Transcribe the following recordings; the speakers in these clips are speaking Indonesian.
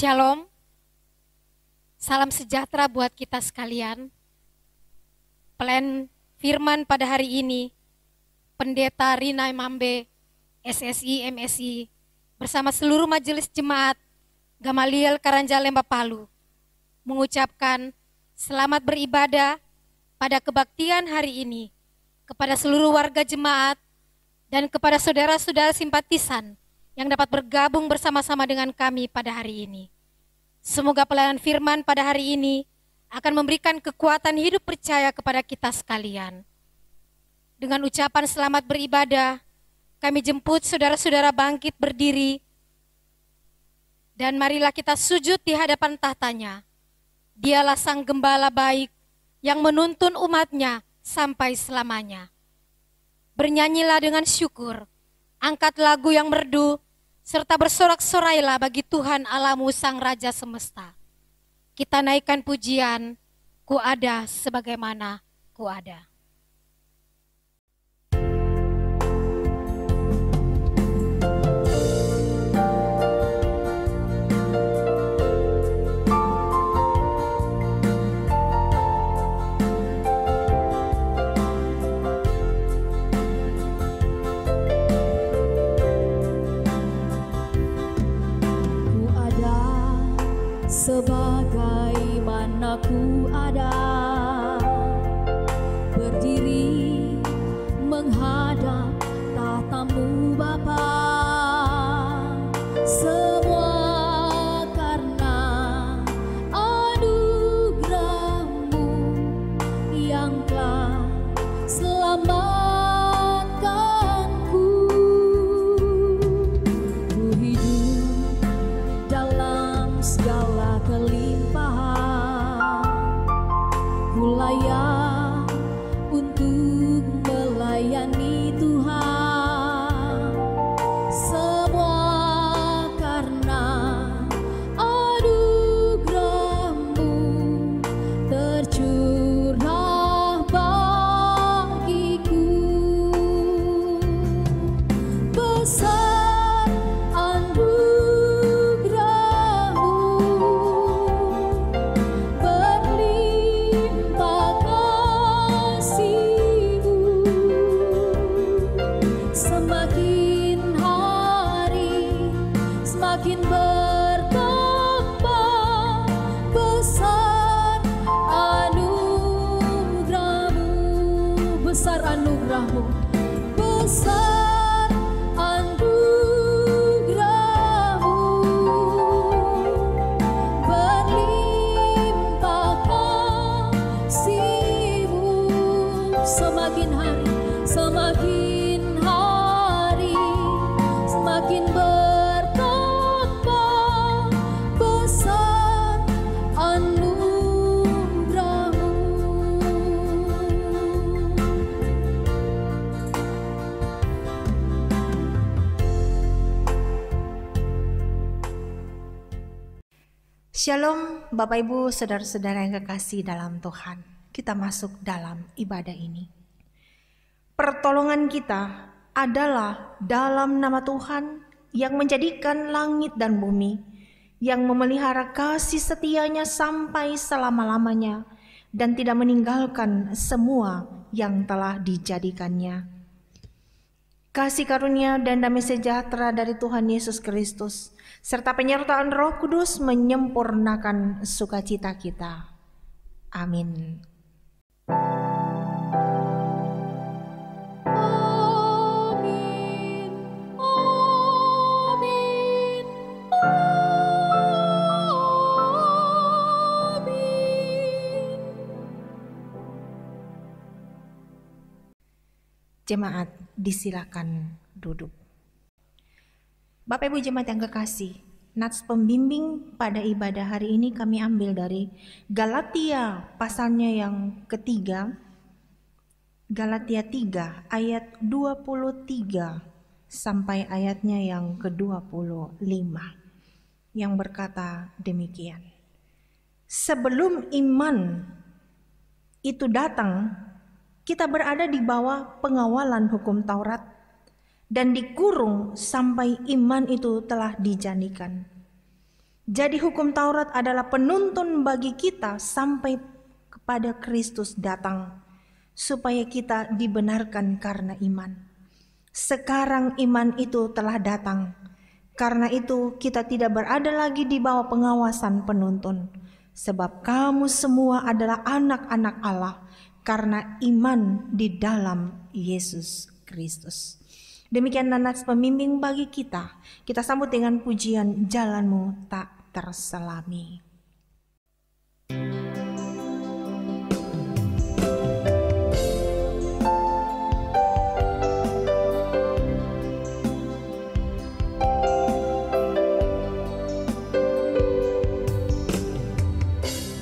Shalom, salam sejahtera buat kita sekalian. Plan firman pada hari ini, Pendeta Rina Mambe, SSI, MSI, bersama seluruh majelis jemaat Gamaliel Karanja Lembah Palu, mengucapkan selamat beribadah pada kebaktian hari ini kepada seluruh warga jemaat dan kepada saudara-saudara simpatisan yang dapat bergabung bersama-sama dengan kami pada hari ini. Semoga pelayanan firman pada hari ini akan memberikan kekuatan hidup percaya kepada kita sekalian. Dengan ucapan selamat beribadah, kami jemput saudara-saudara bangkit berdiri, dan marilah kita sujud di hadapan tahtanya. Dialah Sang Gembala baik yang menuntun umatnya sampai selamanya. Bernyanyilah dengan syukur, angkat lagu yang merdu, serta bersorak-sorailah bagi Tuhan Allahmu Sang Raja Semesta. Kita naikkan pujian, ku ada sebagaimana ku ada. Sebagaimana ku ada, berdiri menghadap tahta-Mu Bapa, semua karena anugerah-Mu yang telah selamatkanku. Ku hidup dalam segala kelimpahan, ku layak untuk melayani Tuhan. Semua karena anugerah-Mu tercurah bagiku. Besar anugerah-Mu, berlimpah kasih-Mu, semakin hari semakin bertambah. Besar anugerah-Mu, besar anugerah-Mu, besar anugerah-Mu, berlimpah kasih-Mu, semakin hari semakin bertambah. Besar anugerah-Mu. Shalom Bapak Ibu, saudara-saudara yang kekasih dalam Tuhan. Kita masuk dalam ibadah ini. Pertolongan kita adalah dalam nama Tuhan yang menjadikan langit dan bumi, yang memelihara kasih setianya sampai selama-lamanya dan tidak meninggalkan semua yang telah dijadikannya. Kasih karunia dan damai sejahtera dari Tuhan Yesus Kristus serta penyertaan Roh Kudus menyempurnakan sukacita kita. Amin. Amin, amin, amin. Jemaat, disilakan duduk. Bapak Ibu jemaat yang kekasih, nats pembimbing pada ibadah hari ini kami ambil dari Galatia pasalnya yang ketiga, Galatia 3 ayat 23 sampai ayatnya yang ke-25 yang berkata demikian. Sebelum iman itu datang, kita berada di bawah pengawalan hukum Taurat dan dikurung sampai iman itu telah dijanikan. Jadi hukum Taurat adalah penuntun bagi kita sampai kepada Kristus datang, supaya kita dibenarkan karena iman. Sekarang iman itu telah datang, karena itu kita tidak berada lagi di bawah pengawasan penuntun, sebab kamu semua adalah anak-anak Allah karena iman di dalam Yesus Kristus. Demikian nanas pembimbing bagi kita. Kita sambut dengan pujian Jalanmu Tak Terselami.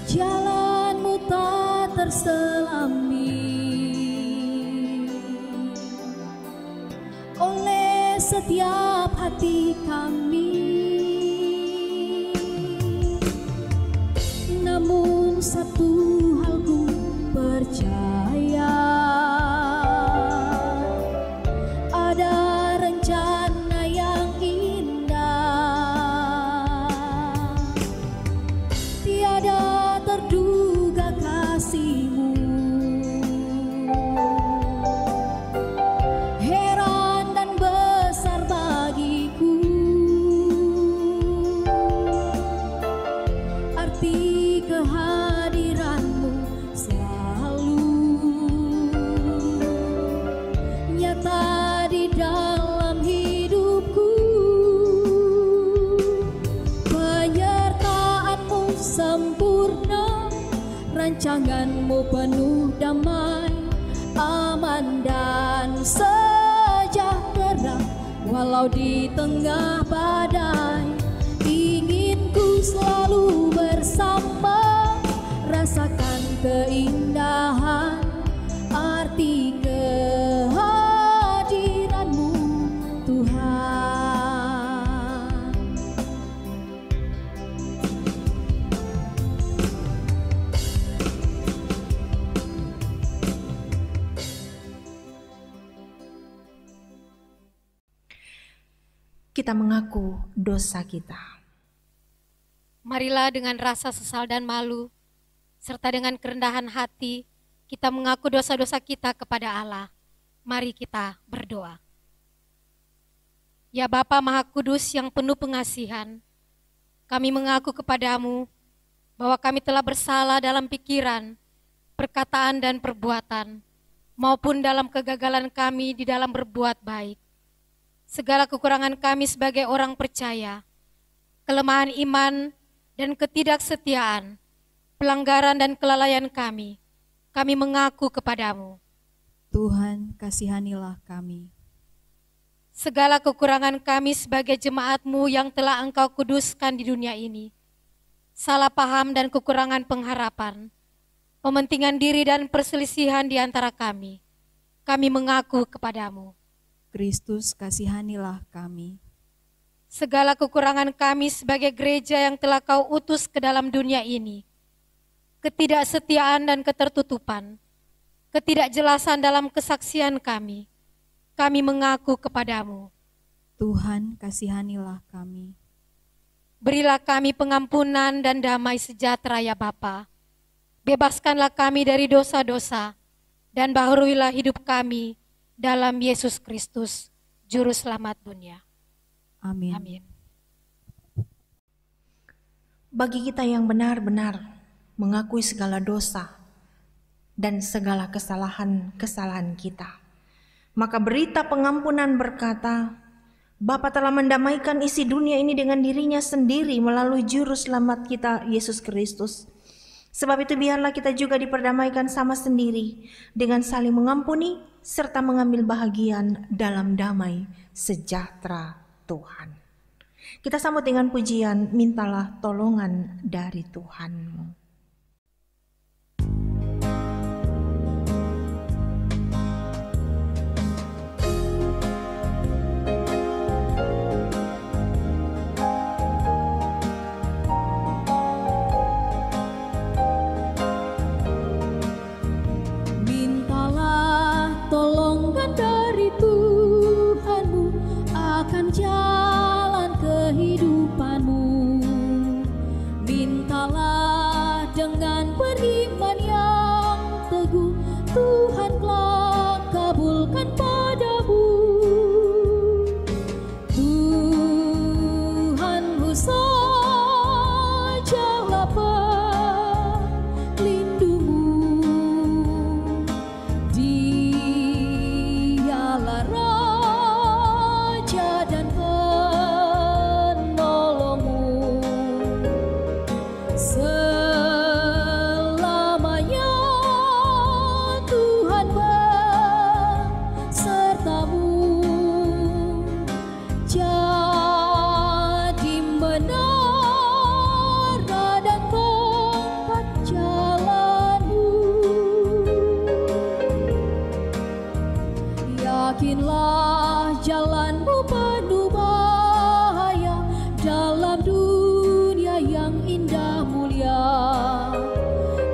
Jalanmu tak terselami oleh setiap hati kami, namun satu hal ku percaya, ada rencana yang indah, tiada terduga kasih-Mu. Heran dan besar bagiku arti kehadiran-Mu selalu nyata di dalam hidupku. Penyertaan-Mu sempurna, rancangan-Mu penuh damai, aman dan sejahtera walau di tengah badai. Ingin ku selalu bersama, rasakan keindahan arti kehadiran-Mu Tuhan. Kita mengaku dosa kita. Marilah dengan rasa sesal dan malu, serta dengan kerendahan hati, kita mengaku dosa-dosa kita kepada Allah. Mari kita berdoa. Ya Bapa Maha Kudus yang penuh pengasihan, kami mengaku kepadamu bahwa kami telah bersalah dalam pikiran, perkataan dan perbuatan, maupun dalam kegagalan kami di dalam berbuat baik. Segala kekurangan kami sebagai orang percaya, kelemahan iman dan ketidaksetiaan, pelanggaran dan kelalaian kami mengaku kepadamu. Tuhan, kasihanilah kami. Segala kekurangan kami sebagai jemaat-Mu yang telah Engkau kuduskan di dunia ini, salah paham dan kekurangan pengharapan, pementingan diri dan perselisihan di antara kami mengaku kepadamu. Kristus, kasihanilah kami. Segala kekurangan kami sebagai gereja yang telah Kau utus ke dalam dunia ini, ketidaksetiaan dan ketertutupan, ketidakjelasan dalam kesaksian kami mengaku kepadamu. Tuhan, kasihanilah kami. Berilah kami pengampunan dan damai sejahtera ya Bapa. Bebaskanlah kami dari dosa-dosa dan baharuilah hidup kami dalam Yesus Kristus, Juru Selamat dunia. Amin. Amin. Bagi kita yang benar-benar mengakui segala dosa dan segala kesalahan-kesalahan kita, maka berita pengampunan berkata, Bapa telah mendamaikan isi dunia ini dengan dirinya sendiri melalui Juru Selamat kita, Yesus Kristus. Sebab itu biarlah kita juga diperdamaikan sama sendiri dengan saling mengampuni serta mengambil bahagian dalam damai sejahtera Tuhan. Kita sambut dengan pujian, mintalah tolongan dari Tuhan-Mu. Jalan kehidupanmu, jalanmu penuh bahaya dalam dunia yang indah mulia.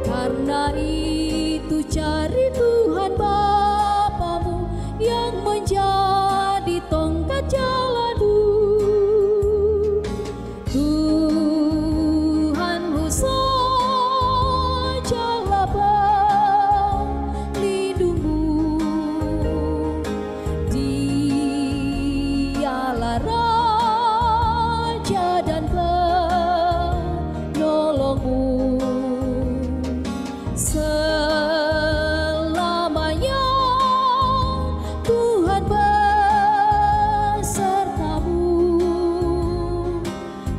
Karena itu cari Tuhan Bapamu yang menjadi tongkat jalanmu. Tuhanmu sajalah pelindungmu, Dialah Raja dan penolongmu. Selamanya Tuhan besertamu,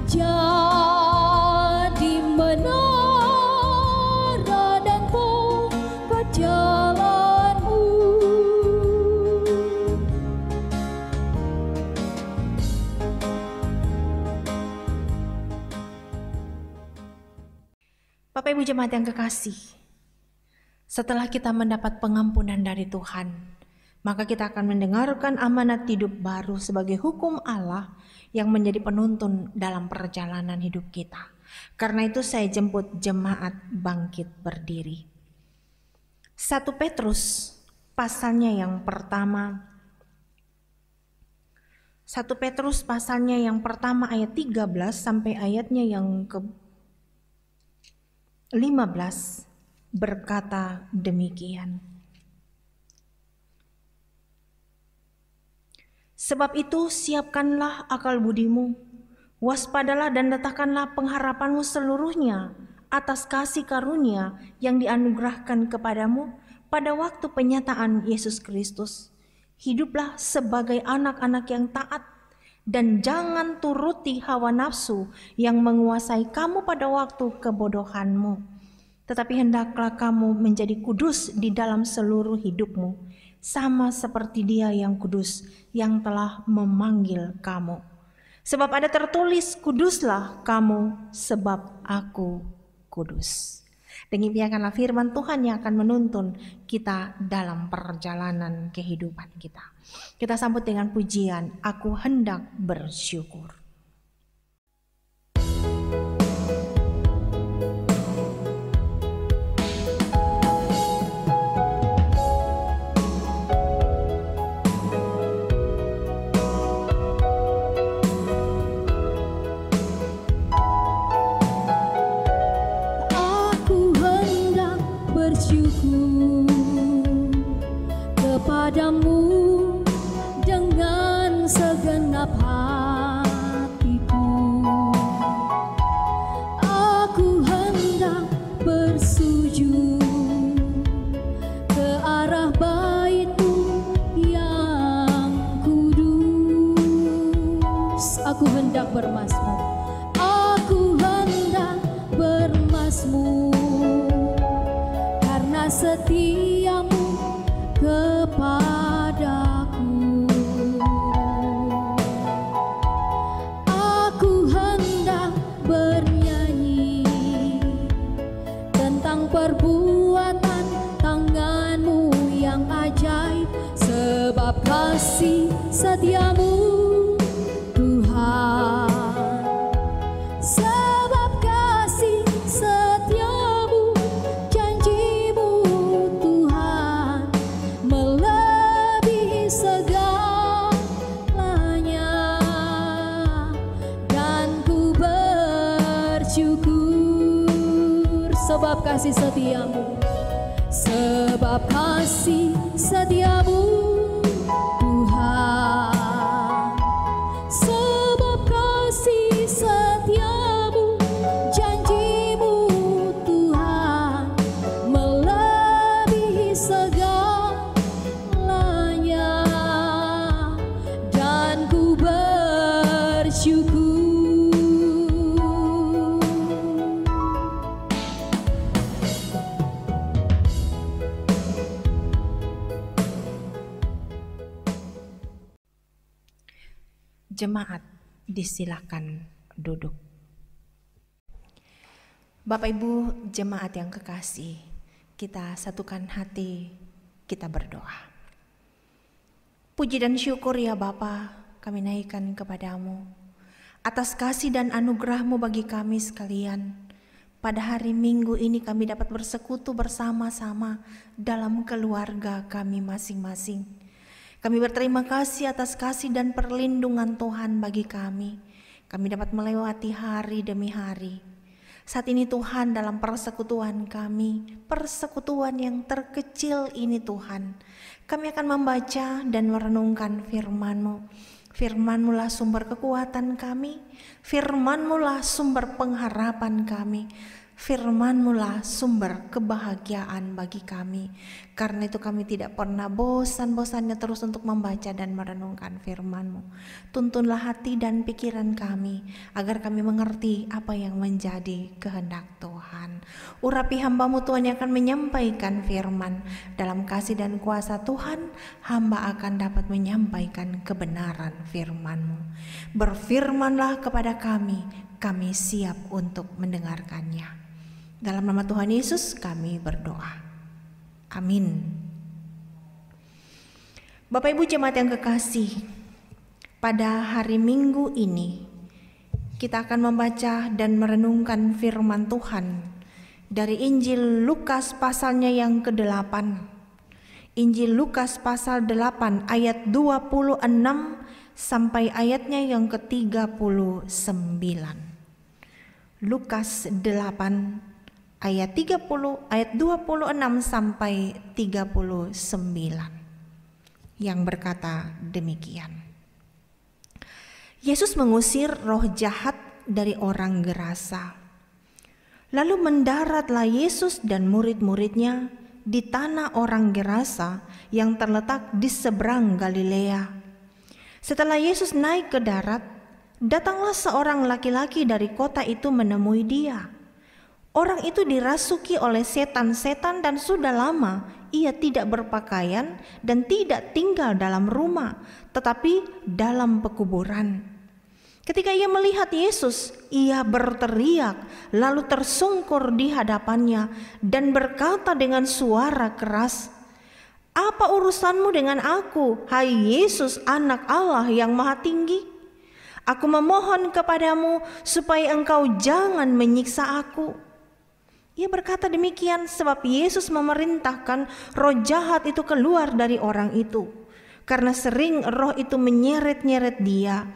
jadi menara dan tongkat jalanmu. Bapak Ibu jemaat yang kekasih, setelah kita mendapat pengampunan dari Tuhan, maka kita akan mendengarkan amanat hidup baru sebagai hukum Allah yang menjadi penuntun dalam perjalanan hidup kita. Karena itu saya jemput jemaat bangkit berdiri. 1 Petrus pasalnya yang pertama. 1 Petrus pasalnya yang pertama ayat 13 sampai ayatnya yang ke-15 berkata demikian. Sebab itu siapkanlah akal budimu, waspadalah dan letakkanlah pengharapanmu seluruhnya atas kasih karunia yang dianugerahkan kepadamu pada waktu penyataan Yesus Kristus. Hiduplah sebagai anak-anak yang taat dan jangan turuti hawa nafsu yang menguasai kamu pada waktu kebodohanmu. Tetapi hendaklah kamu menjadi kudus di dalam seluruh hidupmu, sama seperti Dia yang kudus yang telah memanggil kamu. Sebab ada tertulis, kuduslah kamu sebab aku kudus. Demikianlah firman Tuhan yang akan menuntun kita dalam perjalanan kehidupan kita. Kita sambut dengan pujian, aku hendak bersyukur. Bersyukur kepadamu dengan segenap hatiku. Aku hendak bersujud ke arah bait-Mu yang kudus. Aku hendak bermazmur, aku hendak bermazmur, setiamu kepadaku. Aku hendak bernyanyi tentang perbuatan tangan-Mu yang ajaib, sebab kasih setiamu Tuhan. Sebab kasih setiamu, sebab kasih setiamu Tuhan, sebab kasih setiamu, janji-Mu Tuhan melebihi segalanya, dan ku bersyukur. Jemaat, disilakan duduk. Bapak Ibu jemaat yang kekasih, kita satukan hati, kita berdoa. Puji dan syukur ya Bapa, kami naikkan kepadamu atas kasih dan anugerah-Mu bagi kami sekalian. Pada hari Minggu ini kami dapat bersekutu bersama-sama dalam keluarga kami masing-masing. Kami berterima kasih atas kasih dan perlindungan Tuhan bagi kami. Kami dapat melewati hari demi hari. Saat ini Tuhan, dalam persekutuan kami, persekutuan yang terkecil ini Tuhan, kami akan membaca dan merenungkan firman-Mu. Firman-Mu lah sumber kekuatan kami, Firman-Mu lah sumber pengharapan kami, Firman-Mu lah sumber kebahagiaan bagi kami. Karena itu kami tidak pernah bosan-bosannya terus untuk membaca dan merenungkan firman-Mu. Tuntunlah hati dan pikiran kami agar kami mengerti apa yang menjadi kehendak Tuhan. Urapi hamba-Mu Tuhan yang akan menyampaikan firman. Dalam kasih dan kuasa Tuhan, hamba akan dapat menyampaikan kebenaran firman-Mu. Berfirmanlah kepada kami siap untuk mendengarkannya. Dalam nama Tuhan Yesus kami berdoa. Amin. Bapak Ibu jemaat yang kekasih, pada hari Minggu ini kita akan membaca dan merenungkan firman Tuhan dari Injil Lukas pasalnya yang ke-8. Injil Lukas pasal 8 ayat 26 sampai ayatnya yang ke-39. Lukas 8 ayat 26 sampai 39 yang berkata demikian. Yesus mengusir roh jahat dari orang Gerasa. Lalu mendaratlah Yesus dan murid-muridnya di tanah orang Gerasa yang terletak di seberang Galilea. Setelah Yesus naik ke darat, datanglah seorang laki-laki dari kota itu menemui dia. Orang itu dirasuki oleh setan-setan dan sudah lama ia tidak berpakaian dan tidak tinggal dalam rumah, tetapi dalam pekuburan. Ketika ia melihat Yesus, ia berteriak lalu tersungkur di hadapannya dan berkata dengan suara keras, "Apa urusanmu dengan aku, hai Yesus, Anak Allah yang Maha Tinggi? Aku memohon kepadamu supaya engkau jangan menyiksa aku." Ia berkata demikian sebab Yesus memerintahkan roh jahat itu keluar dari orang itu. Karena sering roh itu menyeret-nyeret dia,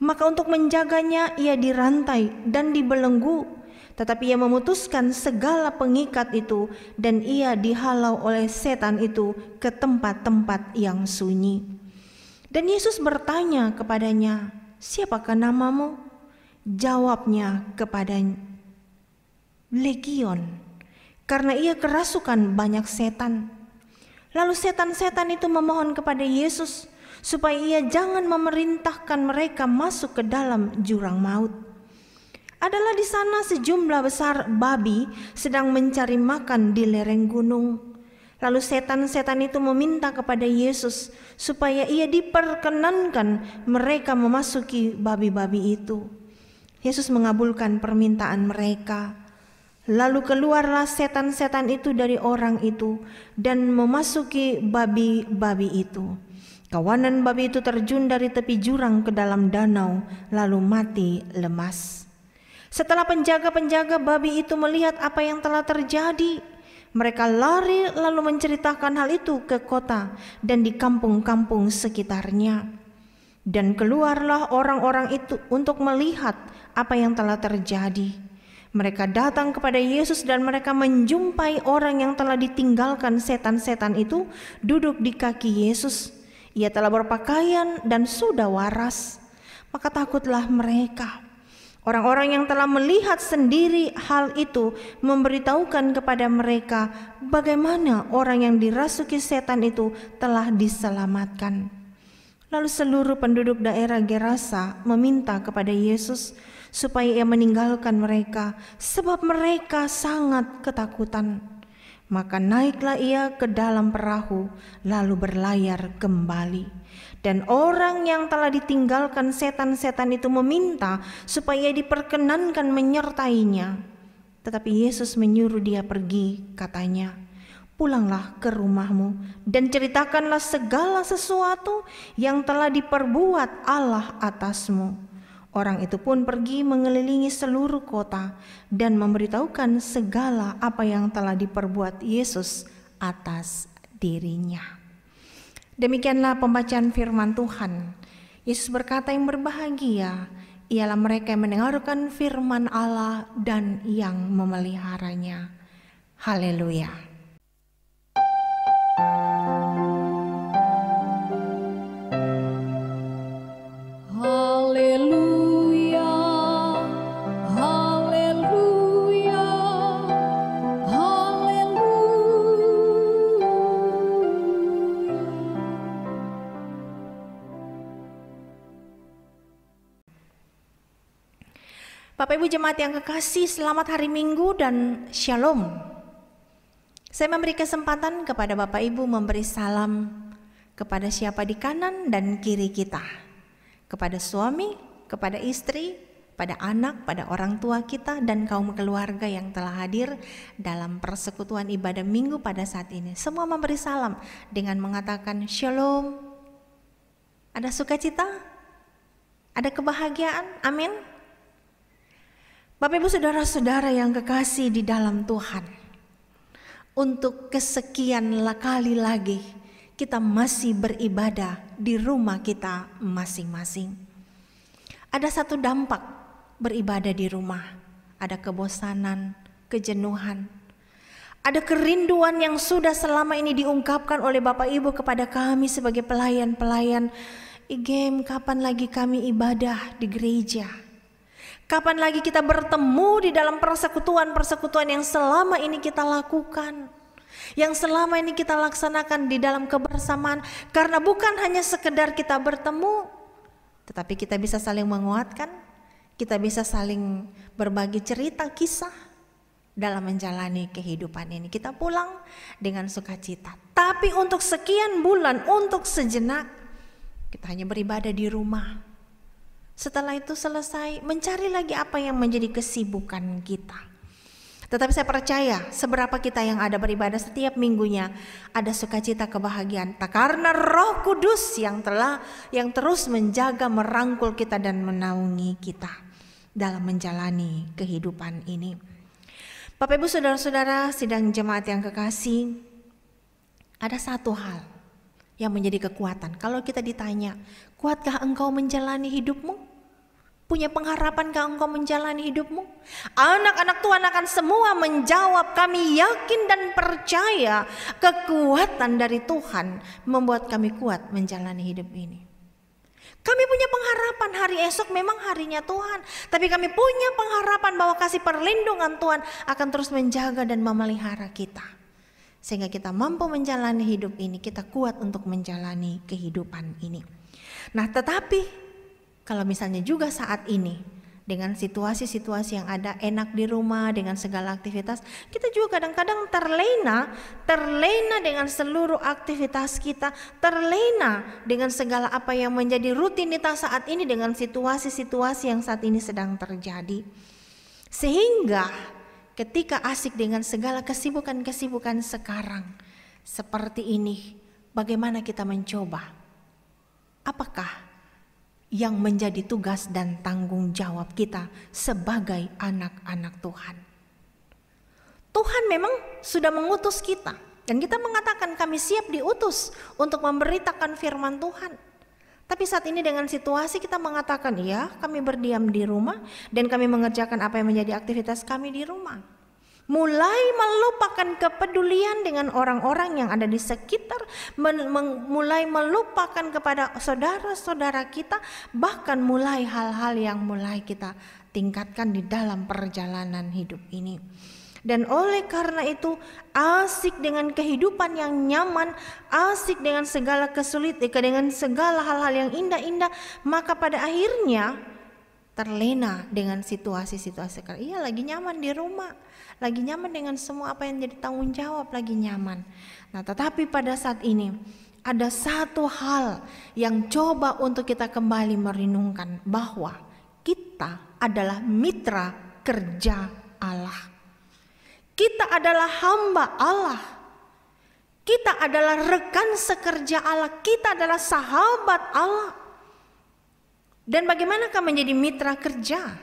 maka untuk menjaganya ia dirantai dan dibelenggu. Tetapi ia memutuskan segala pengikat itu dan ia dihalau oleh setan itu ke tempat-tempat yang sunyi. Dan Yesus bertanya kepadanya, "Siapakah namamu?" Jawabnya kepadanya, "Legion," karena ia kerasukan banyak setan. Lalu setan-setan itu memohon kepada Yesus supaya ia jangan memerintahkan mereka masuk ke dalam jurang maut. Adalah di sana sejumlah besar babi sedang mencari makan di lereng gunung. Lalu setan-setan itu meminta kepada Yesus supaya ia diperkenankan mereka memasuki babi-babi itu. Yesus mengabulkan permintaan mereka. Lalu keluarlah setan-setan itu dari orang itu dan memasuki babi-babi itu. Kawanan babi itu terjun dari tepi jurang ke dalam danau lalu mati lemas. Setelah penjaga-penjaga babi itu melihat apa yang telah terjadi, mereka lari lalu menceritakan hal itu ke kota dan di kampung-kampung sekitarnya. Dan keluarlah orang-orang itu untuk melihat apa yang telah terjadi. Mereka datang kepada Yesus dan mereka menjumpai orang yang telah ditinggalkan setan-setan itu duduk di kaki Yesus. Ia telah berpakaian dan sudah waras. Maka takutlah mereka. Orang-orang yang telah melihat sendiri hal itu memberitahukan kepada mereka bagaimana orang yang dirasuki setan itu telah diselamatkan. Lalu seluruh penduduk daerah Gerasa meminta kepada Yesus supaya ia meninggalkan mereka, sebab mereka sangat ketakutan. Maka naiklah ia ke dalam perahu, lalu berlayar kembali. Dan orang yang telah ditinggalkan setan-setan itu meminta supaya diperkenankan menyertainya. Tetapi Yesus menyuruh dia pergi, katanya, pulanglah ke rumahmu dan ceritakanlah segala sesuatu yang telah diperbuat Allah atasmu. Orang itu pun pergi mengelilingi seluruh kota dan memberitahukan segala apa yang telah diperbuat Yesus atas dirinya. Demikianlah pembacaan firman Tuhan. Yesus berkata, yang berbahagia ialah mereka yang mendengarkan firman Allah dan yang memeliharanya. Haleluya. Haleluya, haleluya, haleluya. Bapak Ibu jemaat yang kekasih, selamat hari Minggu dan Shalom. Saya memberi kesempatan kepada Bapak Ibu memberi salam kepada siapa di kanan dan kiri kita, kepada suami, kepada istri, pada anak, pada orang tua kita, dan kaum keluarga yang telah hadir dalam persekutuan ibadah minggu pada saat ini. Semua memberi salam dengan mengatakan Shalom. Ada sukacita? Ada kebahagiaan? Amin. Bapak Ibu saudara-saudara yang kekasih di dalam Tuhan, untuk kesekian kali lagi kita masih beribadah di rumah kita masing-masing. Ada satu dampak beribadah di rumah, ada kebosanan, kejenuhan, ada kerinduan yang sudah selama ini diungkapkan oleh Bapak Ibu kepada kami sebagai pelayan-pelayan IGEM. Kapan lagi kami ibadah di gereja? Kapan lagi kita bertemu di dalam persekutuan-persekutuan yang selama ini kita lakukan, yang selama ini kita laksanakan di dalam kebersamaan? Karena bukan hanya sekedar kita bertemu, tetapi kita bisa saling menguatkan, kita bisa saling berbagi cerita, kisah dalam menjalani kehidupan ini. Kita pulang dengan sukacita. Tapi untuk sekian bulan, untuk sejenak, kita hanya beribadah di rumah. Setelah itu selesai, mencari lagi apa yang menjadi kesibukan kita. Tetapi saya percaya seberapa kita yang ada beribadah setiap minggunya, ada sukacita, kebahagiaan. Tak karena Roh Kudus yang terus menjaga, merangkul kita dan menaungi kita dalam menjalani kehidupan ini. Bapak Ibu saudara-saudara sidang jemaat yang kekasih, ada satu hal yang menjadi kekuatan. Kalau kita ditanya, kuatkah engkau menjalani hidupmu? Punya pengharapankah engkau menjalani hidupmu? Anak-anak Tuhan akan semua menjawab, kami yakin dan percaya kekuatan dari Tuhan membuat kami kuat menjalani hidup ini. Kami punya pengharapan hari esok memang harinya Tuhan, tapi kami punya pengharapan bahwa kasih perlindungan Tuhan akan terus menjaga dan memelihara kita. Sehingga kita mampu menjalani hidup ini, kita kuat untuk menjalani kehidupan ini. Nah, tetapi kalau misalnya juga saat ini dengan situasi-situasi yang ada, enak di rumah dengan segala aktivitas, kita juga kadang-kadang terlena dengan seluruh aktivitas kita, terlena dengan segala apa yang menjadi rutinitas saat ini dengan situasi-situasi yang saat ini sedang terjadi. Sehingga ketika asik dengan segala kesibukan-kesibukan sekarang seperti ini, bagaimana kita mencoba? Apakah yang menjadi tugas dan tanggung jawab kita sebagai anak-anak Tuhan? Tuhan memang sudah mengutus kita, dan kita mengatakan kami siap diutus untuk memberitakan firman Tuhan. Tapi saat ini dengan situasi kita mengatakan ya, kami berdiam di rumah dan kami mengerjakan apa yang menjadi aktivitas kami di rumah. Mulai melupakan kepedulian dengan orang-orang yang ada di sekitar, mulai melupakan kepada saudara-saudara kita, bahkan mulai hal-hal yang mulai kita tingkatkan di dalam perjalanan hidup ini. Dan oleh karena itu asik dengan kehidupan yang nyaman, asik dengan segala kesulitan, dengan segala hal-hal yang indah-indah, maka pada akhirnya terlena dengan situasi-situasi. Iya, lagi nyaman di rumah, lagi nyaman dengan semua apa yang jadi tanggung jawab, lagi nyaman. Nah, tetapi pada saat ini ada satu hal yang coba untuk kita kembali merenungkan, bahwa kita adalah mitra kerja Allah. Kita adalah hamba Allah. Kita adalah rekan sekerja Allah, kita adalah sahabat Allah. Dan bagaimanakah menjadi mitra kerja?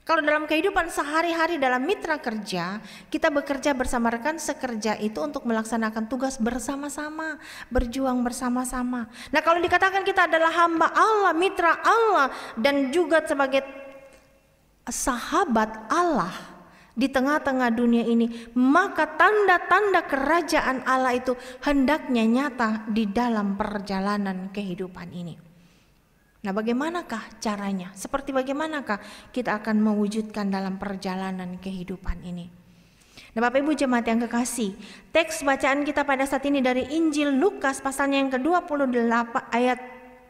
Kalau dalam kehidupan sehari-hari dalam mitra kerja, kita bekerja bersama rekan sekerja itu untuk melaksanakan tugas bersama-sama, berjuang bersama-sama. Nah, kalau dikatakan kita adalah hamba Allah, mitra Allah, dan juga sebagai sahabat Allah di tengah-tengah dunia ini, maka tanda-tanda kerajaan Allah itu hendaknya nyata di dalam perjalanan kehidupan ini. Nah, bagaimanakah caranya? Seperti bagaimanakah kita akan mewujudkan dalam perjalanan kehidupan ini? Nah, Bapak Ibu jemaat yang kekasih, teks bacaan kita pada saat ini dari Injil Lukas pasalnya yang ke-28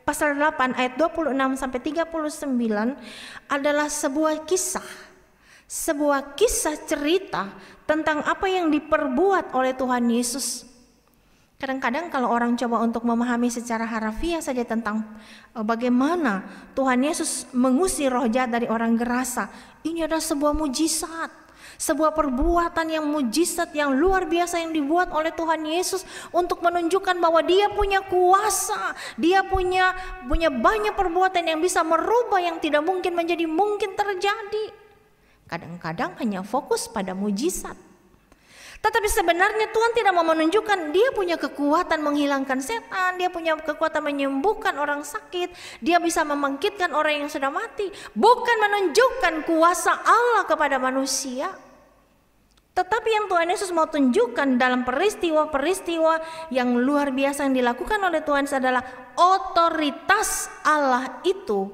pasal 8 ayat 26 sampai 39 adalah sebuah kisah cerita tentang apa yang diperbuat oleh Tuhan Yesus. Kadang-kadang kalau orang coba untuk memahami secara harafiah saja tentang bagaimana Tuhan Yesus mengusir roh jahat dari orang gerasa, ini adalah sebuah mujizat, sebuah perbuatan yang mujizat yang luar biasa yang dibuat oleh Tuhan Yesus untuk menunjukkan bahwa Dia punya kuasa, Dia punya banyak perbuatan yang bisa merubah yang tidak mungkin menjadi mungkin terjadi. Kadang-kadang hanya fokus pada mujizat. Tetapi sebenarnya Tuhan tidak mau menunjukkan Dia punya kekuatan menghilangkan setan, Dia punya kekuatan menyembuhkan orang sakit, Dia bisa membangkitkan orang yang sudah mati. Bukan menunjukkan kuasa Allah kepada manusia. Tetapi yang Tuhan Yesus mau tunjukkan dalam peristiwa-peristiwa yang luar biasa yang dilakukan oleh Tuhan adalah otoritas Allah itu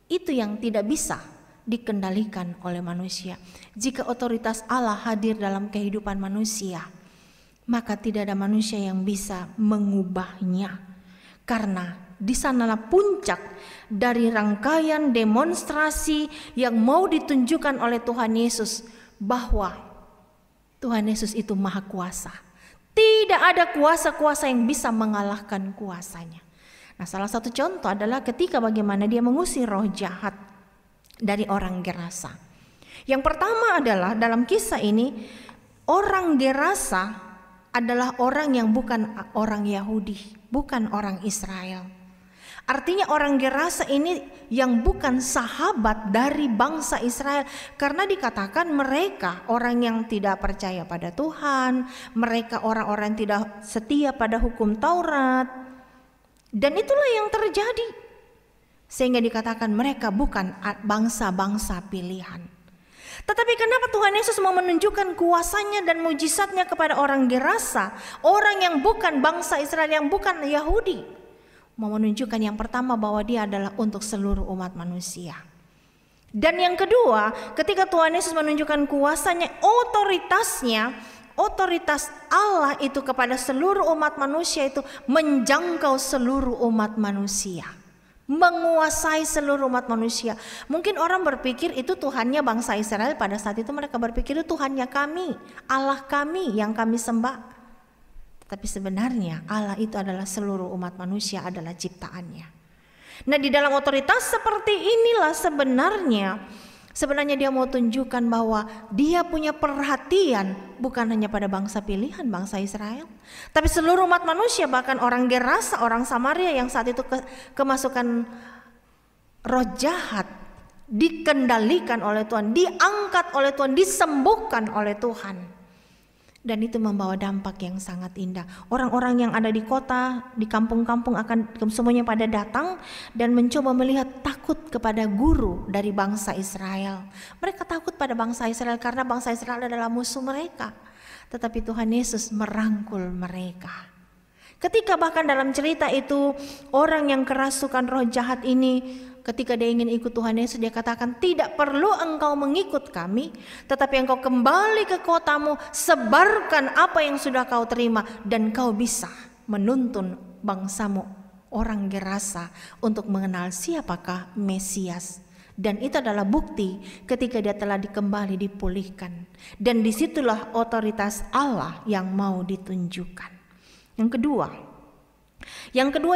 yang tidak bisa dikendalikan oleh manusia. Jika otoritas Allah hadir dalam kehidupan manusia, maka tidak ada manusia yang bisa mengubahnya. Karena di sanalah puncak dari rangkaian demonstrasi yang mau ditunjukkan oleh Tuhan Yesus, bahwa Tuhan Yesus itu maha kuasa. Tidak ada kuasa-kuasa yang bisa mengalahkan kuasanya. Nah, salah satu contoh adalah ketika bagaimana Dia mengusir roh jahat dari orang gerasa. Yang pertama adalah dalam kisah ini, orang gerasa adalah orang yang bukan orang Yahudi, bukan orang Israel. Artinya orang gerasa ini yang bukan sahabat dari bangsa Israel, karena dikatakan mereka orang yang tidak percaya pada Tuhan, mereka orang-orang yang tidak setia pada hukum Taurat. Dan itulah yang terjadi. Sehingga dikatakan mereka bukan bangsa-bangsa pilihan. Tetapi kenapa Tuhan Yesus mau menunjukkan kuasanya dan mujizatnya kepada orang gerasa, orang yang bukan bangsa Israel, yang bukan Yahudi? Mau menunjukkan yang pertama bahwa Dia adalah untuk seluruh umat manusia. Dan yang kedua, ketika Tuhan Yesus menunjukkan kuasanya, otoritas Allah itu kepada seluruh umat manusia itu menjangkau seluruh umat manusia, menguasai seluruh umat manusia. Mungkin orang berpikir itu Tuhannya bangsa Israel, pada saat itu mereka berpikir itu Tuhannya kami, Allah kami yang kami sembah. Tapi sebenarnya Allah itu adalah seluruh umat manusia, adalah ciptaannya. Nah, di dalam otoritas seperti inilah sebenarnya Dia mau tunjukkan bahwa Dia punya perhatian bukan hanya pada bangsa pilihan, bangsa Israel, tapi seluruh umat manusia, bahkan orang gerasa, orang Samaria yang saat itu kemasukan roh jahat, dikendalikan oleh Tuhan, diangkat oleh Tuhan, disembuhkan oleh Tuhan. Dan itu membawa dampak yang sangat indah. Orang-orang yang ada di kota, di kampung-kampung akan semuanya pada datang dan mencoba melihat, takut kepada guru dari bangsa Israel. Mereka takut pada bangsa Israel karena bangsa Israel adalah musuh mereka. Tetapi Tuhan Yesus merangkul mereka. Ketika bahkan dalam cerita itu orang yang kerasukan roh jahat ini, ketika dia ingin ikut Tuhan Yesus, dia katakan, tidak perlu engkau mengikut kami, tetapi engkau kembali ke kotamu, sebarkan apa yang sudah kau terima, dan kau bisa menuntun bangsamu, orang gerasa, untuk mengenal siapakah Mesias. Dan itu adalah bukti ketika dia telah kembali dipulihkan. Dan disitulah otoritas Allah yang mau ditunjukkan. Yang kedua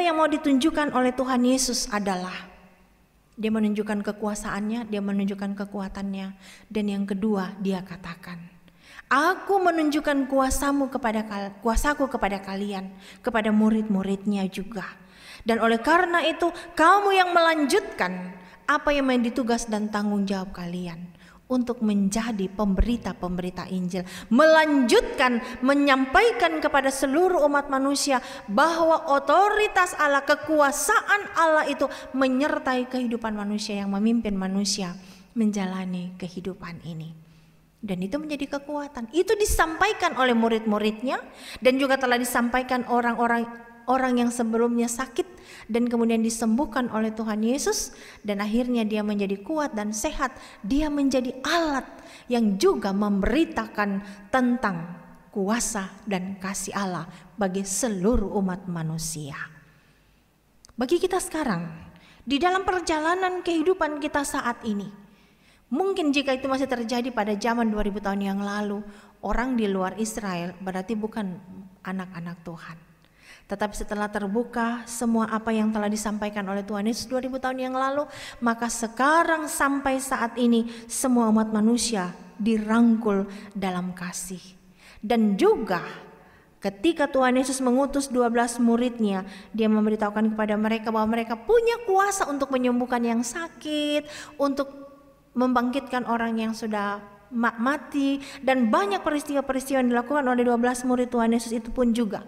yang mau ditunjukkan oleh Tuhan Yesus adalah Dia menunjukkan kekuasaannya, Dia menunjukkan kekuatannya. Dan yang kedua Dia katakan, Aku menunjukkan kuasaku kepada kalian, kepada murid-muridnya juga. Dan oleh karena itu kamu yang melanjutkan apa yang menjadi tugas dan tanggung jawab kalian untuk menjadi pemberita-pemberita Injil, melanjutkan menyampaikan kepada seluruh umat manusia bahwa otoritas Allah, kekuasaan Allah itu menyertai kehidupan manusia yang memimpin manusia menjalani kehidupan ini. Dan itu menjadi kekuatan. Itu disampaikan oleh murid-muridnya dan juga telah disampaikan orang yang sebelumnya sakit dan kemudian disembuhkan oleh Tuhan Yesus, dan akhirnya dia menjadi kuat dan sehat. Dia menjadi alat yang juga memberitakan tentang kuasa dan kasih Allah bagi seluruh umat manusia. Bagi kita sekarang, di dalam perjalanan kehidupan kita saat ini, mungkin jika itu masih terjadi pada zaman 2000 tahun yang lalu, orang di luar Israel berarti bukan anak-anak Tuhan. Tetapi setelah terbuka semua apa yang telah disampaikan oleh Tuhan Yesus 2000 tahun yang lalu, maka sekarang sampai saat ini semua umat manusia dirangkul dalam kasih. Dan juga ketika Tuhan Yesus mengutus 12 muridnya, dia memberitahukan kepada mereka bahwa mereka punya kuasa untuk menyembuhkan yang sakit, untuk membangkitkan orang yang sudah mati, dan banyak peristiwa-peristiwa yang dilakukan oleh 12 murid Tuhan Yesus itu pun juga.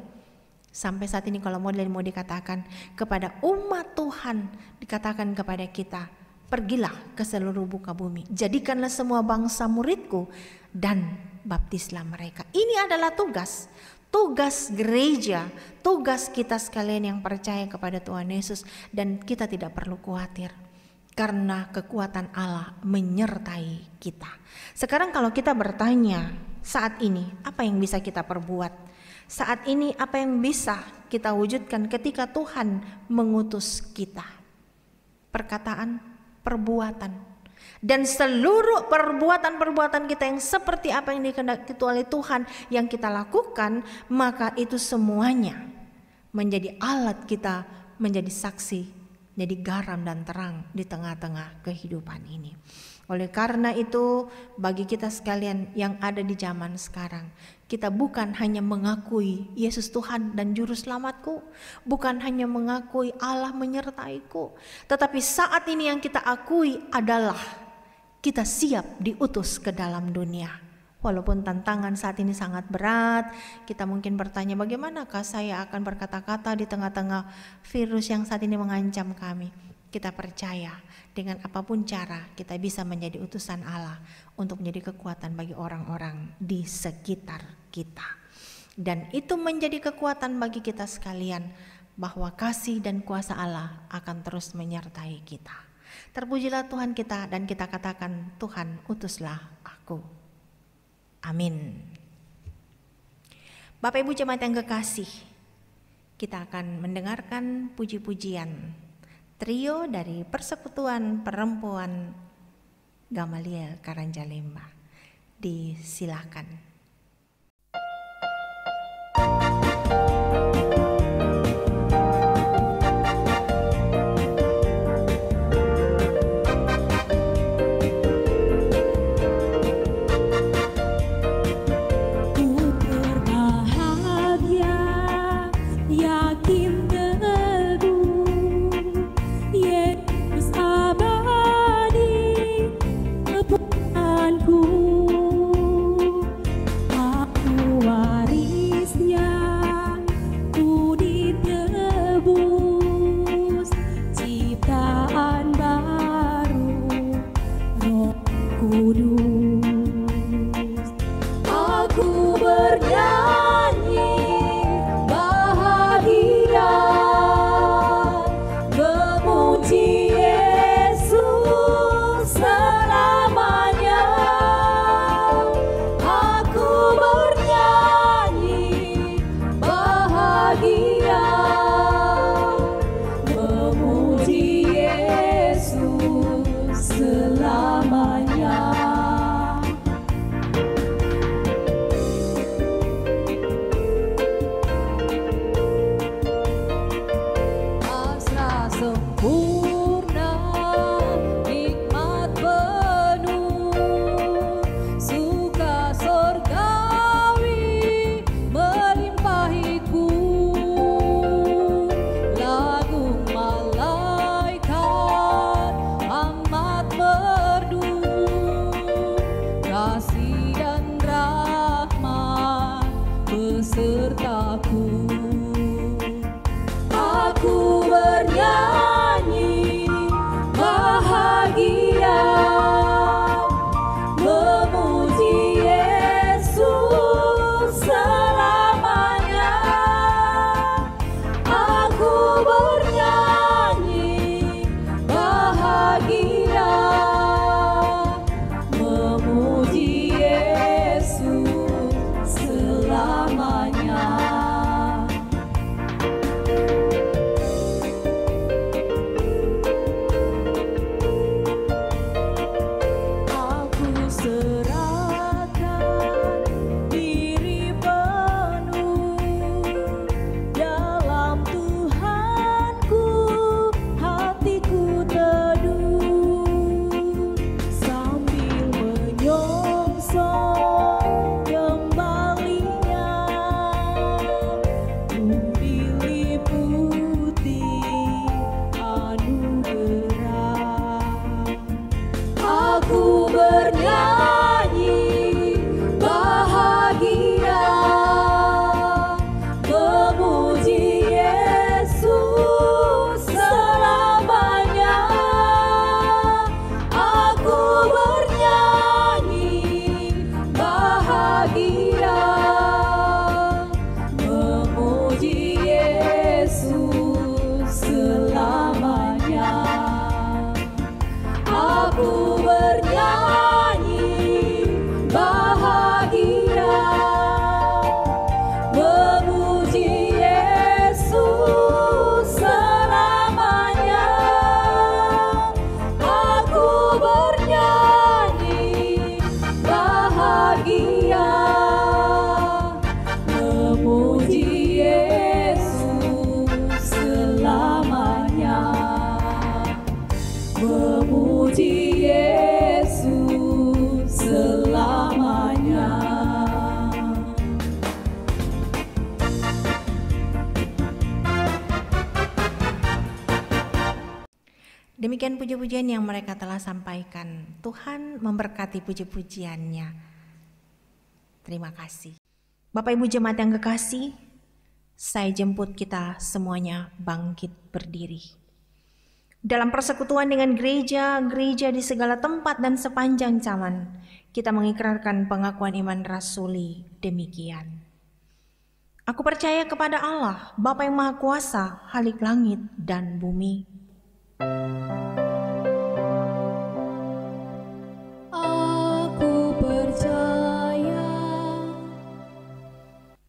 Sampai saat ini kalau mau dikatakan kepada umat Tuhan, dikatakan kepada kita, pergilah ke seluruh muka bumi, jadikanlah semua bangsa muridku dan baptislah mereka. Ini adalah tugas gereja, tugas kita sekalian yang percaya kepada Tuhan Yesus, dan kita tidak perlu khawatir karena kekuatan Allah menyertai kita. Sekarang kalau kita bertanya saat ini, apa yang bisa kita perbuat? Saat ini apa yang bisa kita wujudkan ketika Tuhan mengutus kita? Perkataan, perbuatan, dan seluruh perbuatan-perbuatan kita yang seperti apa yang dikehendaki oleh Tuhan yang kita lakukan, maka itu semuanya menjadi alat kita menjadi saksi, jadi garam dan terang di tengah-tengah kehidupan ini. Oleh karena itu, bagi kita sekalian yang ada di zaman sekarang, kita bukan hanya mengakui Yesus Tuhan dan Juru Selamatku, bukan hanya mengakui Allah menyertaiku, tetapi saat ini yang kita akui adalah kita siap diutus ke dalam dunia. Walaupun tantangan saat ini sangat berat, kita mungkin bertanya, bagaimanakah saya akan berkata-kata di tengah-tengah virus yang saat ini mengancam kami? Kita percaya dengan apapun cara kita bisa menjadi utusan Allah untuk menjadi kekuatan bagi orang-orang di sekitar kita. Dan itu menjadi kekuatan bagi kita sekalian, bahwa kasih dan kuasa Allah akan terus menyertai kita. Terpujilah Tuhan kita, dan kita katakan, Tuhan utuslah aku. Amin. Bapak Ibu jemaat yang kekasih, kita akan mendengarkan puji-pujian trio dari Persekutuan Perempuan Gamaliel Karanjalemba. Disilakan. memuji Yesus selamanya. Demikian puji-pujian yang mereka telah sampaikan. Tuhan memberkati puji-pujiannya. Terima kasih. Bapak Ibu jemaat yang kekasih, saya jemput kita semuanya bangkit berdiri. Dalam persekutuan dengan gereja di segala tempat dan sepanjang zaman, kita mengikrarkan pengakuan iman rasuli demikian. Aku percaya kepada Allah, Bapa yang Maha Kuasa, Khalik langit dan bumi. Aku percaya.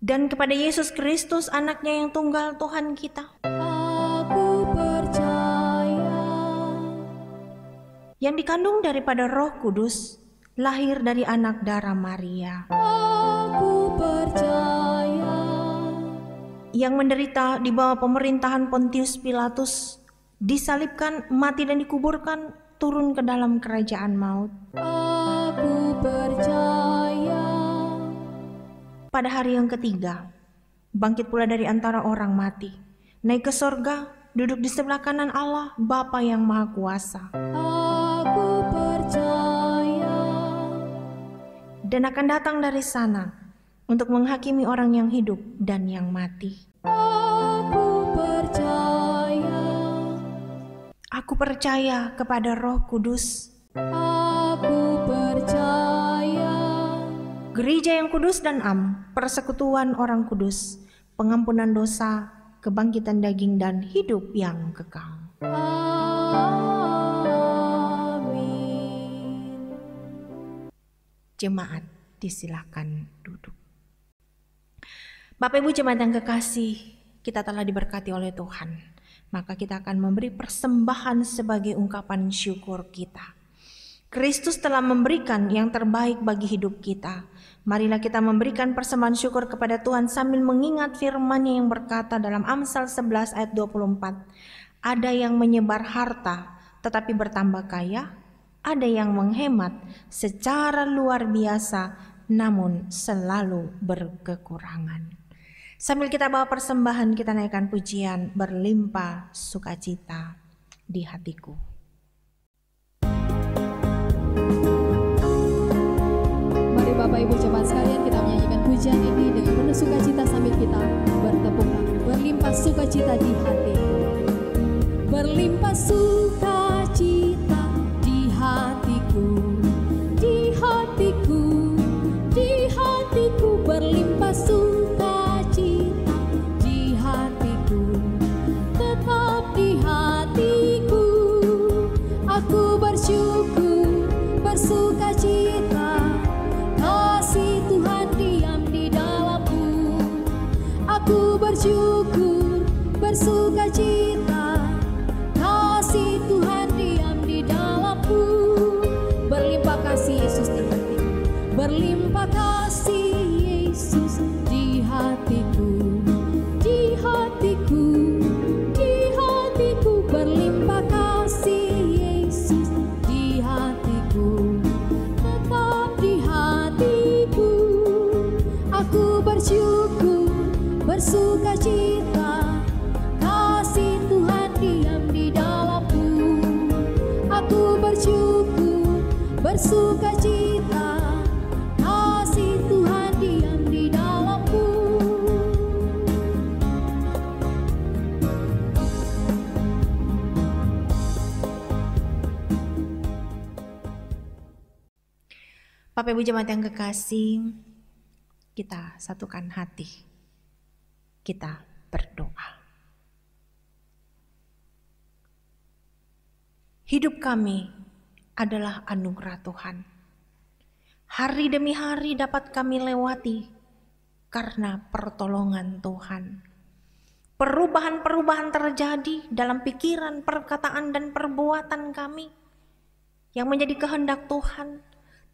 Dan kepada Yesus Kristus, anaknya yang tunggal Tuhan kita, Aku percaya. yang dikandung daripada Roh Kudus, lahir dari anak darah Maria, Aku percaya. yang menderita di bawah pemerintahan Pontius Pilatus, disalibkan, mati dan dikuburkan, turun ke dalam kerajaan maut. Aku percaya. Pada hari yang ketiga, bangkit pula dari antara orang mati, naik ke sorga, duduk di sebelah kanan Allah, Bapa yang Maha Kuasa, Aku percaya. dan akan datang dari sana untuk menghakimi orang yang hidup dan yang mati. Aku percaya. Aku percaya kepada Roh Kudus, Aku percaya. gereja yang kudus dan am, persekutuan orang kudus, pengampunan dosa, kebangkitan daging dan hidup yang kekal. Amin. Jemaat disilakan duduk. Bapak Ibu jemaat yang kekasih, kita telah diberkati oleh Tuhan, maka kita akan memberi persembahan sebagai ungkapan syukur kita. Kristus telah memberikan yang terbaik bagi hidup kita. Marilah kita memberikan persembahan syukur kepada Tuhan sambil mengingat firman-Nya yang berkata dalam Amsal 11 ayat 24. Ada yang menyebar harta tetapi bertambah kaya, ada yang menghemat secara luar biasa namun selalu berkekurangan. Sambil kita bawa persembahan, kita naikkan pujian berlimpah sukacita di hatiku. Mari Bapak Ibu jemaat sekalian, kita menyanyikan pujian ini dengan penuh sukacita sambil kita bertepuk tangan. Berlimpah sukacita di hati. Berlimpah sukacita di hatiku, di hatiku, di hatiku. Berlimpah sukacita di hatiku, tetap di hatiku. Aku bersyukur, bersukacita, kasih Tuhan diam di dalamku. Aku bersyukur, bersukacita, kasih Tuhan diam di dalamku. Berlimpah kasih Yesus di hatiku, berlimpah kasih Yesus di hatiku, di hatiku, di hatiku. Berlimpah kasih Yesus di hatiku, tetap di hatiku. Aku bersyukur, bersukacita, kasih Tuhan diam di dalamku. Aku bersyukur, bersukacita, kasih Tuhan diam di dalamku. Bapak Ibu jemaat yang kekasih, kita satukan hati, kita berdoa. Hidup kami adalah anugerah Tuhan. Hari demi hari dapat kami lewati karena pertolongan Tuhan. Perubahan-perubahan terjadi dalam pikiran, perkataan, dan perbuatan kami yang menjadi kehendak Tuhan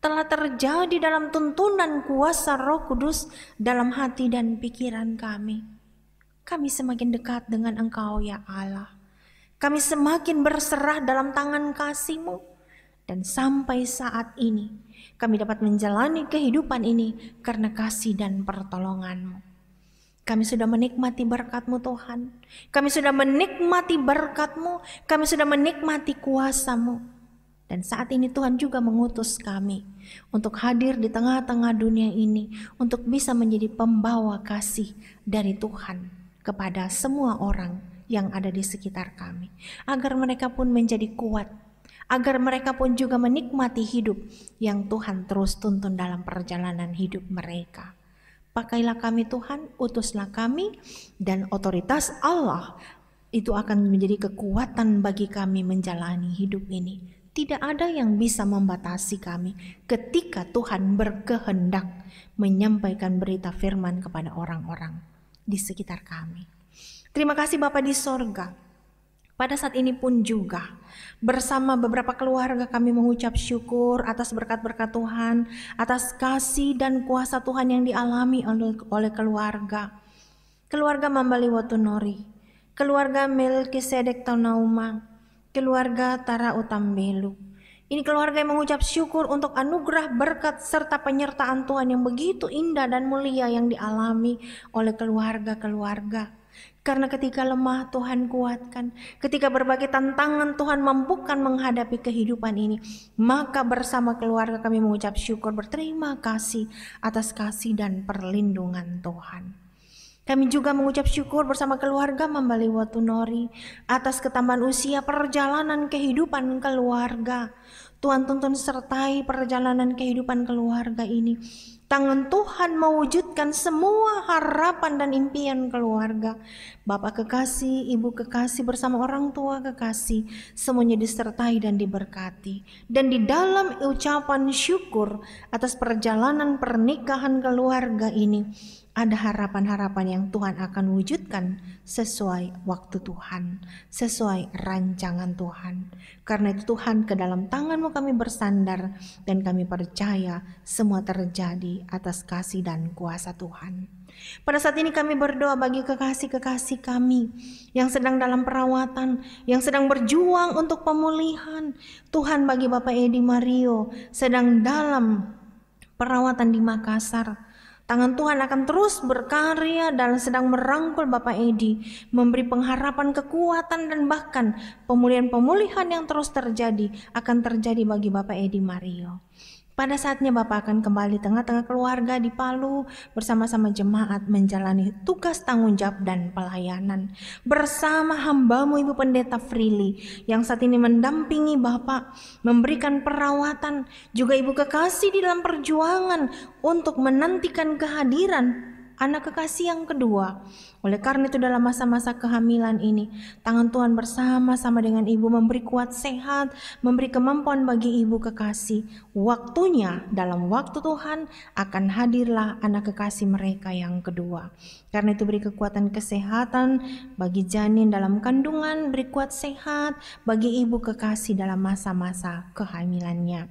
telah terjadi dalam tuntunan kuasa Roh Kudus dalam hati dan pikiran kami. Kami semakin dekat dengan Engkau ya Allah. Kami semakin berserah dalam tangan kasih-Mu. Dan sampai saat ini kami dapat menjalani kehidupan ini karena kasih dan pertolongan-Mu. Kami sudah menikmati berkat-Mu Tuhan. Kami sudah menikmati berkat-Mu. Kami sudah menikmati kuasa-Mu. Dan saat ini Tuhan juga mengutus kami untuk hadir di tengah-tengah dunia ini, untuk bisa menjadi pembawa kasih dari Tuhan kepada semua orang yang ada di sekitar kami, agar mereka pun menjadi kuat, agar mereka pun juga menikmati hidup yang Tuhan terus tuntun dalam perjalanan hidup mereka. Pakailah kami Tuhan, utuslah kami, dan otoritas Allah itu akan menjadi kekuatan bagi kami menjalani hidup ini. Tidak ada yang bisa membatasi kami ketika Tuhan berkehendak menyampaikan berita firman kepada orang-orang di sekitar kami. Terima kasih Bapa di sorga. Pada saat ini pun juga bersama beberapa keluarga kami mengucap syukur atas berkat-berkat Tuhan, atas kasih dan kuasa Tuhan yang dialami oleh keluarga. Keluarga Mambali Watunori, keluarga Melkisedek Taunauma, keluarga Tara Utambelu. Ini keluarga yang mengucap syukur untuk anugerah berkat serta penyertaan Tuhan yang begitu indah dan mulia yang dialami oleh keluarga-keluarga. Karena ketika lemah Tuhan kuatkan, ketika berbagai tantangan Tuhan mampukan menghadapi kehidupan ini, maka bersama keluarga kami mengucap syukur, berterima kasih atas kasih dan perlindungan Tuhan. Kami juga mengucap syukur bersama keluarga Mambali Watunori atas ketambahan usia perjalanan kehidupan keluarga. Tuhan tuntun sertai perjalanan kehidupan keluarga ini. Tangan Tuhan mewujudkan semua harapan dan impian keluarga. Bapak kekasih, ibu kekasih bersama orang tua kekasih, semuanya disertai dan diberkati. Dan di dalam ucapan syukur atas perjalanan pernikahan keluarga ini, ada harapan-harapan yang Tuhan akan wujudkan sesuai waktu Tuhan, sesuai rancangan Tuhan. Karena itu Tuhan, ke dalam tangan-Mu kami bersandar dan kami percaya semua terjadi atas kasih dan kuasa Tuhan. Pada saat ini kami berdoa bagi kekasih-kekasih kami yang sedang dalam perawatan, yang sedang berjuang untuk pemulihan. Tuhan, bagi Bapak Edi Mario sedang dalam perawatan di Makassar, tangan Tuhan akan terus berkarya dan sedang merangkul Bapak Edi, memberi pengharapan, kekuatan, dan bahkan pemulihan-pemulihan yang terus terjadi akan terjadi bagi Bapak Edi Mario. Pada saatnya Bapak akan kembali tengah-tengah keluarga di Palu bersama-sama jemaat menjalani tugas tanggung jawab dan pelayanan bersama hamba-Mu Ibu Pendeta Frili yang saat ini mendampingi Bapak, memberikan perawatan, juga Ibu kekasih di dalam perjuangan untuk menantikan kehadiran anak kekasih yang kedua. Oleh karena itu dalam masa-masa kehamilan ini, tangan Tuhan bersama-sama dengan Ibu memberi kuat sehat, memberi kemampuan bagi Ibu kekasih. Waktunya, dalam waktu Tuhan akan hadirlah anak kekasih mereka yang kedua. Karena itu beri kekuatan kesehatan bagi janin dalam kandungan, beri kuat sehat bagi Ibu kekasih dalam masa-masa kehamilannya.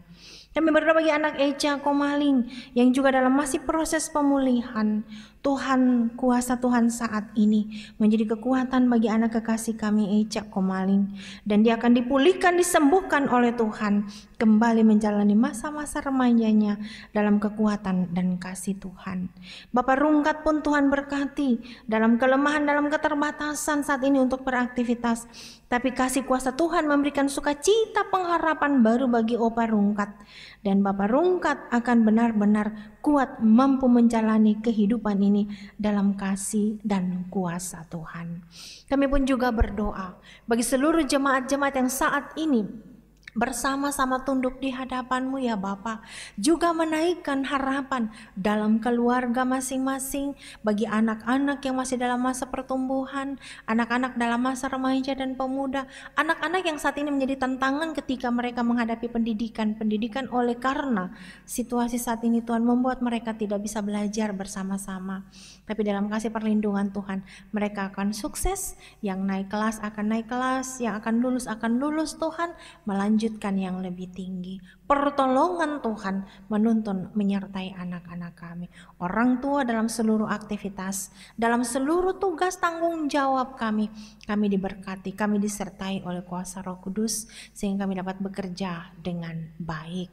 Kami berdoa bagi anak Echa Komaling yang juga dalam masih proses pemulihan. Tuhan, kuasa Tuhan saat ini menjadi kekuatan bagi anak kekasih kami Echa Komaling. Dan dia akan dipulihkan, disembuhkan oleh Tuhan. Kembali menjalani masa-masa remajanya dalam kekuatan dan kasih Tuhan. Bapak Rungkat pun Tuhan berkati dalam kelemahan, dalam keterbatasan saat ini untuk beraktivitas. Tapi kasih kuasa Tuhan memberikan sukacita pengharapan baru bagi Opa Rungkat. Dan Bapak Rungkat akan benar-benar kuat mampu menjalani kehidupan ini dalam kasih dan kuasa Tuhan. Kami pun juga berdoa bagi seluruh jemaat-jemaat yang saat ini bersama-sama tunduk di hadapan-Mu ya Bapa, juga menaikkan harapan dalam keluarga masing-masing bagi anak-anak yang masih dalam masa pertumbuhan, anak-anak dalam masa remaja dan pemuda, anak-anak yang saat ini menjadi tantangan ketika mereka menghadapi pendidikan oleh karena situasi saat ini Tuhan membuat mereka tidak bisa belajar bersama-sama. Tapi dalam kasih perlindungan Tuhan, mereka akan sukses, yang naik kelas akan naik kelas, yang akan lulus Tuhan, melanjutkan melanjutkan yang lebih tinggi. Pertolongan Tuhan menuntun menyertai anak-anak kami. Orang tua dalam seluruh aktivitas, dalam seluruh tugas tanggung jawab kami diberkati, kami disertai oleh kuasa Roh Kudus sehingga kami dapat bekerja dengan baik.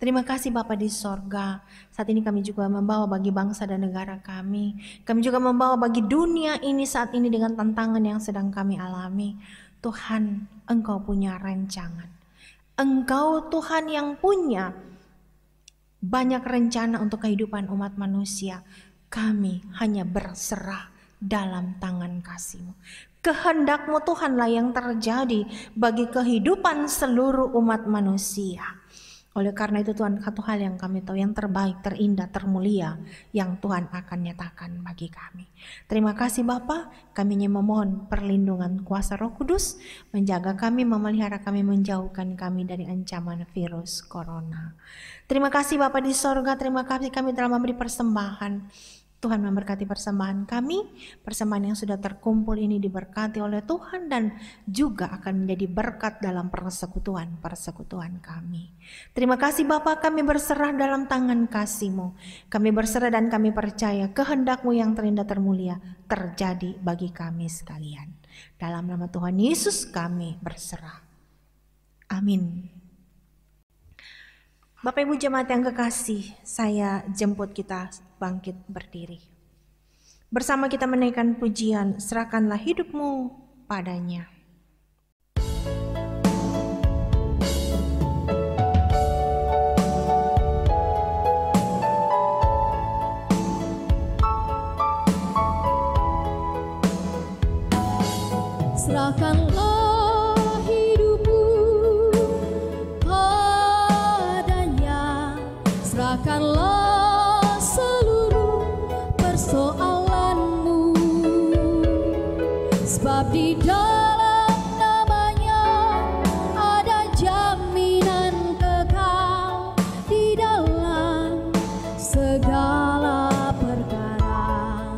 Terima kasih Bapa di sorga. Saat ini kami juga membawa bagi bangsa dan negara kami. Kami juga membawa bagi dunia ini saat ini dengan tantangan yang sedang kami alami. Tuhan, Engkau punya rancangan. Engkau Tuhan yang punya banyak rencana untuk kehidupan umat manusia. Kami hanya berserah dalam tangan kasih-Mu. Kehendak-Mu Tuhanlah yang terjadi bagi kehidupan seluruh umat manusia. Oleh karena itu Tuhan, satu hal yang kami tahu yang terbaik, terindah, termulia yang Tuhan akan nyatakan bagi kami. Terima kasih Bapa, kami hanya memohon perlindungan kuasa Roh Kudus, menjaga kami, memelihara kami, menjauhkan kami dari ancaman virus corona. Terima kasih Bapa di sorga, terima kasih kami telah memberi persembahan. Tuhan memberkati persembahan kami, persembahan yang sudah terkumpul ini diberkati oleh Tuhan dan juga akan menjadi berkat dalam persekutuan kami. Terima kasih Bapa, kami berserah dalam tangan kasih-Mu. Kami berserah dan kami percaya kehendak-Mu yang terindah termulia terjadi bagi kami sekalian. Dalam nama Tuhan Yesus kami berserah. Amin. Bapak Ibu jemaat yang kekasih, saya jemput kita bangkit berdiri. Bersama kita menaikkan pujian, serahkanlah hidupmu padanya. Serahkanlah serahkanlah seluruh persoalanmu, sebab di dalam namanya ada jaminan kekal di dalam segala perkara.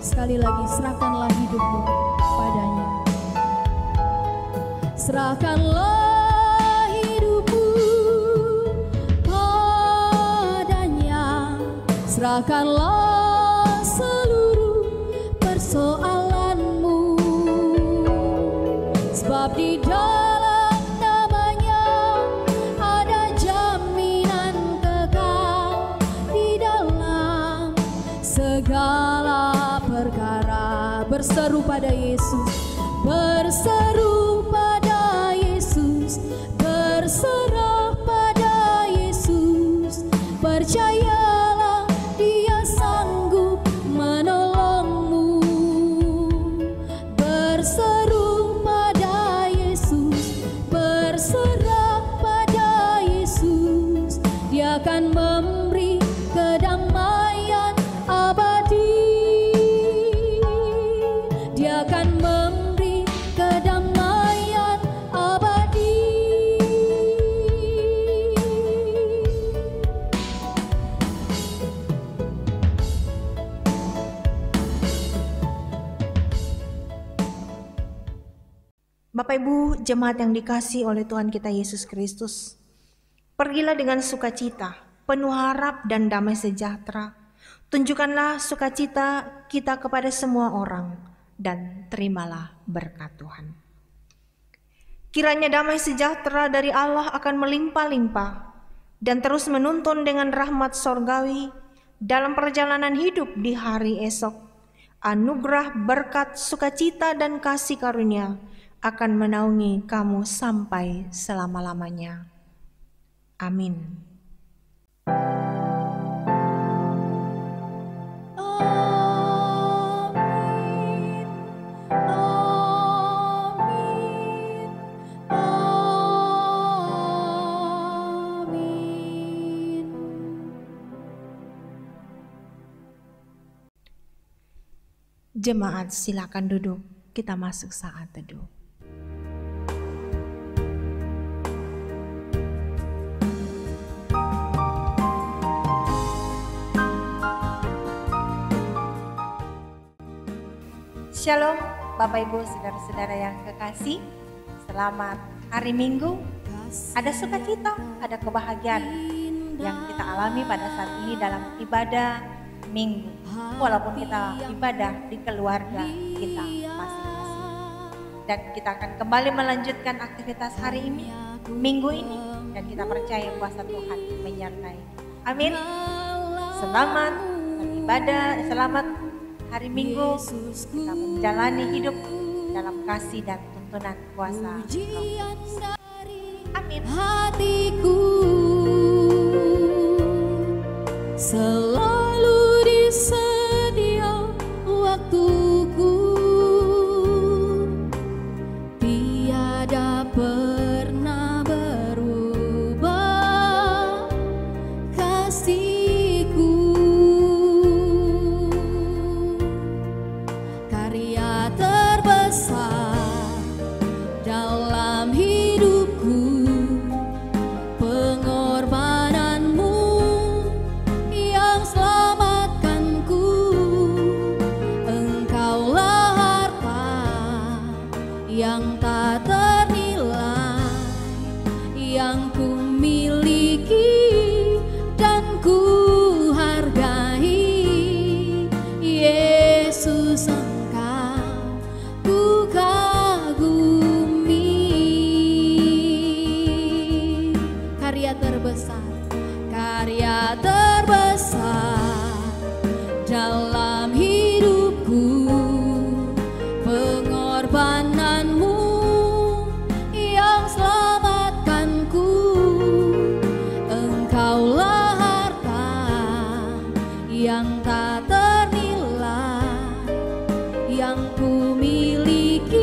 Sekali lagi, serahkanlah hidupmu padanya. Serahkanlah serahkanlah seluruh persoalanmu, sebab di dalam namanya ada jaminan kekal di dalam segala perkara. Berseru pada Yesus, berseru pada Yesus, berserah pada Yesus, percaya akan memberi kedamaian abadi. Dia akan memberi kedamaian abadi. Bapak Ibu jemaat yang dikasihi oleh Tuhan kita Yesus Kristus, pergilah dengan sukacita, penuh harap dan damai sejahtera. Tunjukkanlah sukacita kita kepada semua orang dan terimalah berkat Tuhan. Kiranya damai sejahtera dari Allah akan melimpah-limpah dan terus menuntun dengan rahmat sorgawi dalam perjalanan hidup di hari esok. Anugerah, berkat, sukacita dan kasih karunia akan menaungi kamu sampai selama-lamanya. Amin. Amin. Amin. Amin. Jemaat silakan duduk, kita masuk saat teduh. Shalom Bapak Ibu saudara-saudara yang kekasih, selamat hari Minggu. ada sukacita, ada kebahagiaan yang kita alami pada saat ini dalam ibadah minggu. Walaupun kita ibadah di keluarga kita masing-masing. Dan kita akan kembali melanjutkan aktivitas hari ini, minggu ini. Dan kita percaya kuasa Tuhan menyertai. Amin. Selamat beribadah, selamat hari Minggu. Kita menjalani hidup dalam kasih dan tuntunan kuasa Roh Kudus. Amin. Hatiku selalu disedia waktuku, tiada pernah berubah kasihku. Karya terbesar dalam hidupku, pengorbananmu yang selamatkanku. Engkaulah harta yang tak ternilai, yang ku miliki dan ku hargai. Yesus, Engkau ku kagumi. Karya terbesar dalam hidupku, pengorbananmu yang selamatkanku. Engkaulah harta yang tak ternilai, yang ku miliki